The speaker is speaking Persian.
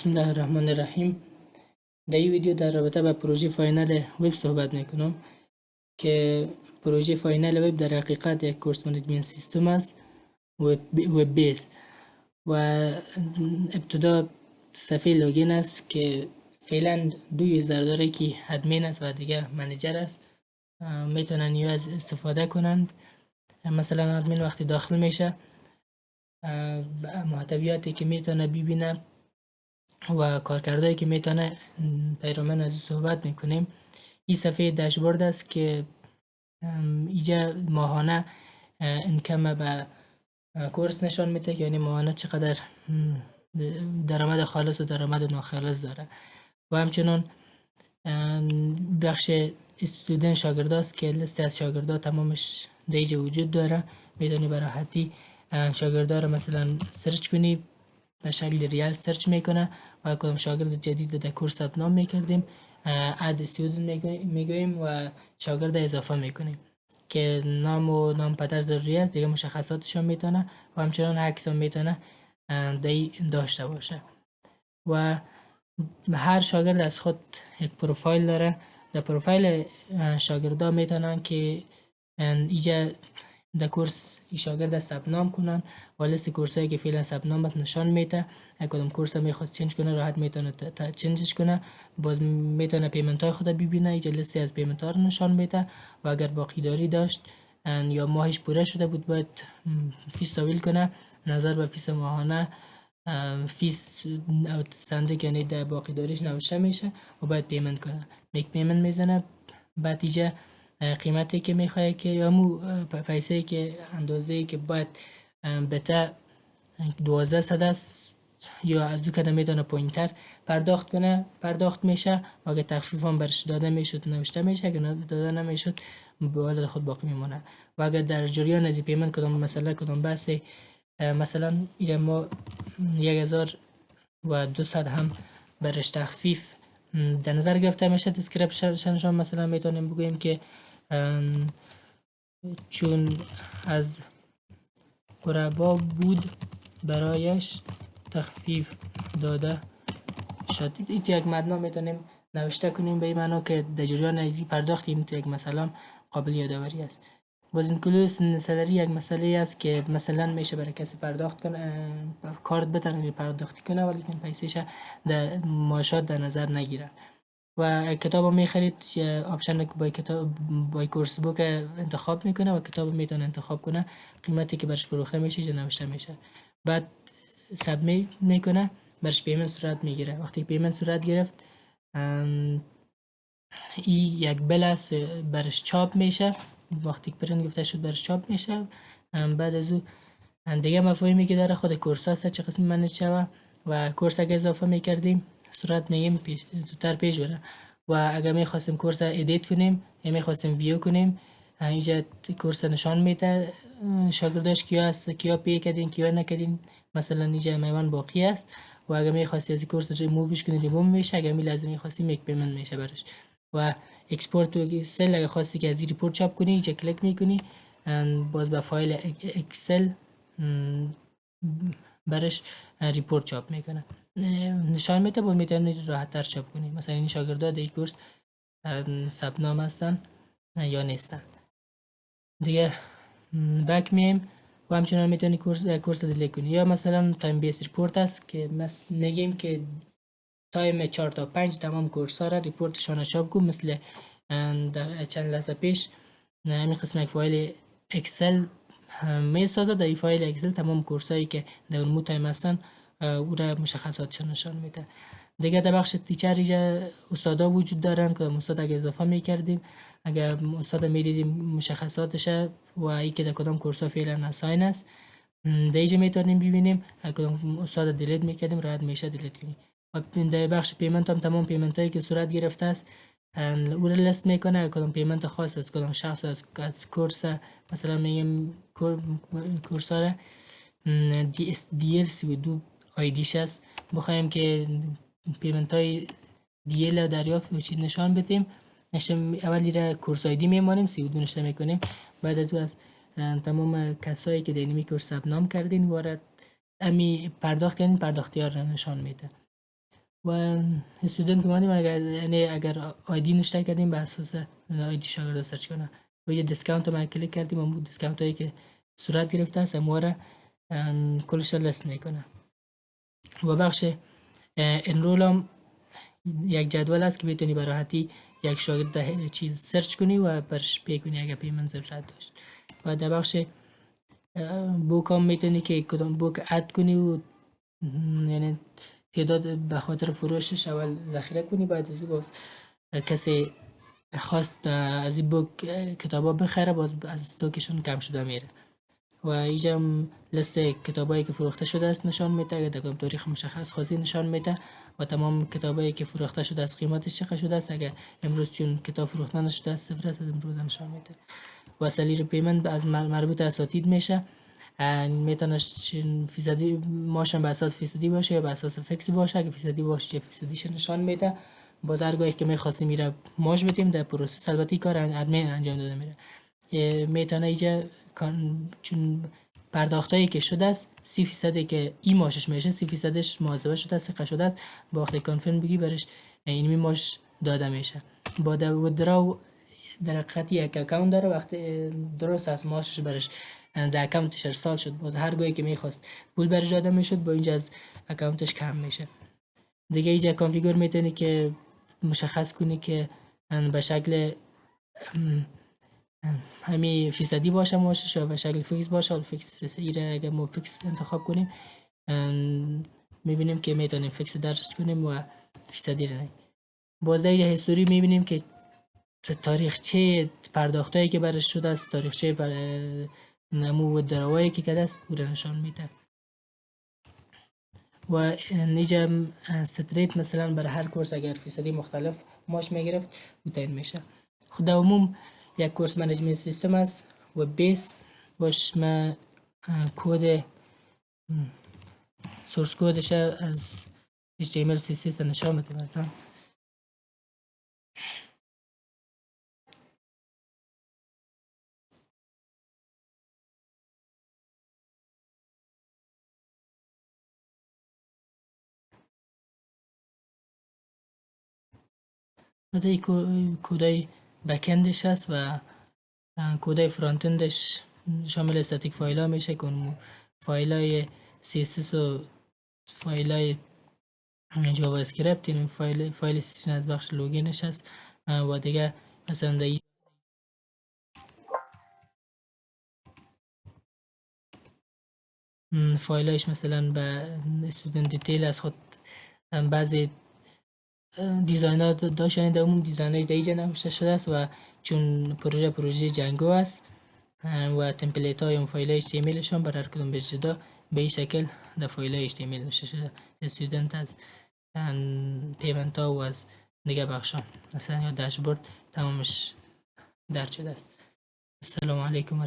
بسم الله الرحمن الرحیم. در این ویدیو در رابطه با پروژه فاینال وب صحبت میکنم که پروژه فاینال وب در حقیقت یک کورس منیجمنت سیستم است، وب بیس، و ابتدا صفحه لوگین است که فعلا دو یوزر داره که ادمین است و دیگه منیجر است. میتونن یو از استفاده کنند. مثلا ادمین وقتی داخل میشه محتویاتی که میتونه ببینه و کارکردهایی که میتونه پیرامون از صحبت میکنیم. این صفحه داشبورد است که اینجا ماهانه اینکم به کورس نشان میده که یعنی ماهانه چقدر درآمد خالص و درآمد ناخالص داره، و همچنین بخش استودنت شاگرداست که لیست از شاگردا تمامش در اینجا وجود داره. میتونی به راحتی شاگردا رو مثلا سرچ کنی، به شکل ریال سرچ میکنه و کدام شاگرد جدید در کورس ثبت نام میکردیم اد استودنت میگوییم و شاگرد اضافه میکنیم که نام پدر ضروری است، دیگه مشخصاتشون میتونه و همچنان عکس هم میتونه داشته باشه. و هر شاگرد از خود یک پروفایل داره. در پروفایل شاگردا میتونن که اینجا در کورس شاگرد ثبت نام کنن و لیست کورسایی که فعلا ثبت نام است نشان میده. کدام کورس میخواد چنج کنه راحت میتونه چنجش کنه. باز میتونه پیمنت های خود ببینه. اینجا لیست از پیمنت ها رو نشان میده و اگر باقی داری داشت یا ماهش پوره شده بود باید فیس تحویل کنه. نظر به فیس ماهانه فیس صندوق یعنی در باقی داریش نوشته میشه و باید پیمنت کنه. میک پیمنت میزنه. بعد اینجا قیمتی که میخواه که یا مو پیسه که اندازه که باید بتا 1200 است یا از دو کده میتونه پوینتر پرداخت کنه پرداخت میشه و اگه تخفیف هم برش داده میشد نوشته میشه، اگه داده نمیشد به حال خود باقی میمونه. و اگر در جریان از پیمنت کدام مسئله کدام بحث مثلا ایره ما 1200 هم برش تخفیف در نظر گرفته میشه، دیسکریپشنشون مثلا میتونیم بگوییم که چون از قربا بود برایش تخفیف داده شد. این یک متن میتونیم نوشته کنیم به این معنا که در جریان ازی پرداختیم تو یک مثلا قابل یادآوری است. باز اینکلوس سالری یک مسئله است که مثلا میشه برای کسی پرداخت کنه کارت بتونه پرداختی کنه ولی که پیسهش در معاشات در نظر نگیره. و کتاب میخرید آپشن با کورس بوک انتخاب میکنه و کتاب میتونه انتخاب کنه. قیمتی که برش فروخته میشه نوشته میشه. بعد سابمیت میکنه، برش پیمنت صورت میگیره. وقتی پیمنت صورت گرفت این یک بل است برش چاپ میشه. وقتی پرینت گفته شد برش چاپ میشه. بعد از او دیگه مفاهیمی که داره خود کورس هست چه قسم منیج شوه و کورس اگه اضافه میکردیم صورت میگیم زودتر پیش بره. و اگر میخواستیم کورس ادیت کنیم یا میخواستیم ویو کنیم اینجا کورس نشان میده شاگرداش کیا هست، کیا پی کردین کیا نکردین. مثلا اینجا میوان باقی است و اگر میخواستی از کورس ریمووش کنی ریموو میشه، اگر لازم میخواستی میک پیمنت میشه برش. و اکسپورت تو اکسل اگر خواستی که از این ریپورت چاپ کنی اینجا کلیک میکنی باز به فایل اکسل برش ریپورت چاپ میکنه نشان میده و میتونی راحت تر چاپ کنی. مثلا این شاگردان در کورس ثبت نام هستن یا نیستن. دیگه بک میم و همچنان میتونی کورس دیلیت کنی. یا مثلا تایم بیس ریپورت است که نگیم که تایم 4 تا 5 تمام کورس ها را ریپورتشان چاپ کن. مثل چند لحظه پیش همین قسم یک فایل اکسل میسازه. در این فایل اکسل تمام کورس هایی که در اون تایم هستن او را مشخصاتشان نشان میده. دیگه در بخش تیچر اینجا استادا وجود دارن که استاد اگه اضافه میکردیم اگر استاد میدیدیم مشخصاتش و ای که در کدام کورس ها فعلا اساین است در اینجا میتونیم ببینیم. اگر کدام استاد دیلیت میکردیم راحت میشه دیلیت کنیم. و در بخش پیمنت هم تمام پیمنت هایی که صورت گرفته است او را لیست میکنه. کدام پیمنت خاص از کدام شخص از کورس مثلا میگیم کورس ها را DL32 آیدیش است. بخوایم که پیمنت های DL دریافت چیز نشان بدیم اولی را کورس آیدی میمانیم 32 نشان میکنیم. بعد از او از تمام کسایی که در کورس ثبت نام کردین وارد امی پرداخت کردین پرداختیار را نشان میده. و استودنت که مانیم اگر آیدی نشته کردیم به اساس آیدی شاگرد سرچ کنه و یه دیسکاونت ما کلیک کردیم و دیسکاونت هایی که صورت گرفته است ما را کلش لیست میکنه. و بخش انرول هم یک جدول است که میتونی به راحتی یک شاگرد چیز سرچ کنی و برش پی کنی اگر پیمنت ضرورت داشت. و در بخش بوک هم میتونی که کدام بوک اد کنی و یعنی تعداد به خاطر فروشش اول ذخیره کنی، بعد از باز کسی خواست از این بوک کتابا بخره باز از استوکشون کم شده میره. و اینجا هم لیست کتابایی که فروخته شده است نشان میده، اگر در تاریخ مشخص خاصی نشان میده و تمام کتابایی که فروخته شده است قیمتش چقدر شده است. اگر امروز چون کتاب فروخته نشده است صفر است امروز نشان میده. و سلیر پیمنت از مربوط اساتید میشه، میتونه فیصدی ماشن به اساس فیصدی باشه یا به اساس فیکس باشه. اگه فیصدی باشه فیصدیش نشان میده. باز هرگاهی که میخواستیم میره ماش بدیم در پروسس البته کار ادمین انجام داده میره. میتونه اینجا چون پرداختایی که شده است 30% که این ماشش میشه 30%ش محاسبه شده است سقه شده است با وقتی کانفرم بگی برش اینمی ماش داده میشه. با ودراو در حقیقت یک اکاونت داره، وقتی درست از ماشش برش در اکاونتش ارسال شد باز هر گاهی که میخواست پول برش داده میشد با اینجا از اکاونتش کم میشه. دیگه اینجا کانفیگور میتونی که مشخص کنی که به شکل همین فیصدی باشه ماشش یا به شکل فیکس باشه. فیکس ایره اگر ما فیکس انتخاب کنیم میبینیم که میتونیم فیکس درست کنیم و فیصدی رو. باز اینجا هیستوری میبینیم که تاریخچه پرداختایی که برش شده است، تاریخچه نمو و دروایی که کرده است او را نشان میده. و اینجا ستریت مثلا برای هر کورس اگر فیصدی مختلف ماش میگرفت او تعیین میشه. خود عموم یک کورس منیجمنت سیستم است و بیس باش ما کد سورس کودش از HTML CSS نشان میده براتون. این کودای بکندش هست و کودای فرانتندش شامل استاتیک فایل ها میشه که فایل های CSS و فایل های جاوا اسکریپت. این فایل CSS از بخش لوگینش هست و دیگه مثلا در فایلایش مثلا به استودنت دیتیل از خود بعضی دیزاین داشتن در عموم دیزاینش در اینجا نوشته شده است و چون پروژه جنگو است و تمپلیت های اون فایل HTML شون بر هر کدوم به جدا به این شکل در فایل HTML نوشته شده. استودنت از پیمنت ها و از دیگه بخشان مثلا یا داشبورد تمامش درج شده است. السلام علیکم.